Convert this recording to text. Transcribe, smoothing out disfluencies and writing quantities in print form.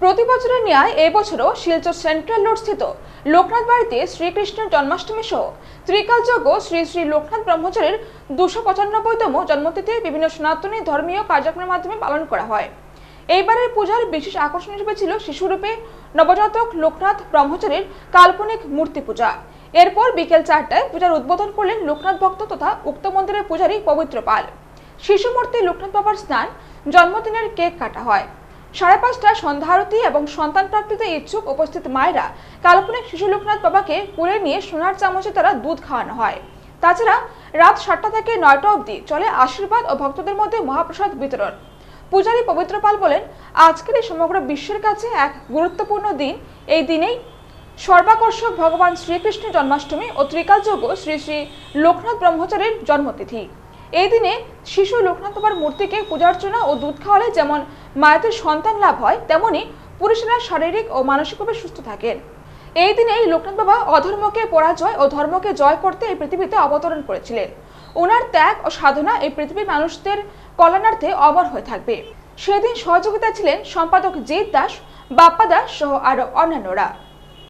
প্রতি বছরের ন্যায় এবছরও শিলচর সেন্ট্রাল রোড স্থিত লোকনাথ বাড়িতে শ্রীকৃষ্ণের জন্মাষ্টমী সহ ত্রিকালযোগ্য শ্রী শ্রী লোকনাথ ব্রহ্মচারীর 295তম জন্মতিথি বিভিন্ন সনাতনী ধর্মীয় কার্যক্রমের মাধ্যমে পালন করা হয়। এইবারের পূজার বিশেষ আকর্ষণ হিসেবে ছিল শিশুরূপে নবজাতক লোকনাথ ব্রহ্মচারীর কাল্পনিক মূর্তি পূজা। এরপর বিকেল 4টায় পূজার উদ্বোধন করলেন লোকনাথ ভক্ত তথা উক্ত মন্দিরের পূজারী পবিত্র পাল। শিশু মূর্তি লোকনাথ বাবার স্নান, জন্মদিনের কেক কাটা হয়। 5:30টায় সন্ধ্যা আরতি এবং সন্তান প্রাপ্তিতে ইচ্ছুক উপস্থিত মায়েরা কাল্পনিক শিশু লোকনাথ বাবাকে কুলে নিয়ে সোনার চামচে তারা দুধ খাওয়ানো হয়। তাছাড়া রাত 7টা থেকে 9টা অবধি চলে আশীর্বাদ ও ভক্তদের মধ্যে মহাপ্রসাদ বিতরণ। পূজারী পবিত্র পাল বলেন, আজকের এই সমগ্র বিশ্বের কাছে এক গুরুত্বপূর্ণ দিন। এই দিনেই সর্বাকর্ষক ভগবান শ্রীকৃষ্ণের জন্মাষ্টমী ও ত্রিকালযোগ্য শ্রী শ্রী লোকনাথ ব্রহ্মচারীর জন্মতিথি। এই দিনে শিশু লোকনাথ বাবার মূর্তিকে পূজার্চনা ও দুধ খাওয়ালে যেমন মায়েদের সন্তান লাভ হয়, তেমনি পুরুষেরা শারীরিক ও মানসিকভাবে সুস্থ থাকেন। এই দিনেই লোকনাথ বাবা অধর্মকে পরাজয় ও ধর্মকে জয় করতে এই পৃথিবীতে অবতরণ করেছিলেন। ওনার ত্যাগ ও সাধনা এই পৃথিবীর মানুষদের কল্যাণার্থে অমর হয়ে থাকবে। সেদিন সহযোগিতা ছিলেন সম্পাদক জিৎ দাস, বাপ্পা দাস সহ আরো অন্যান্যরা।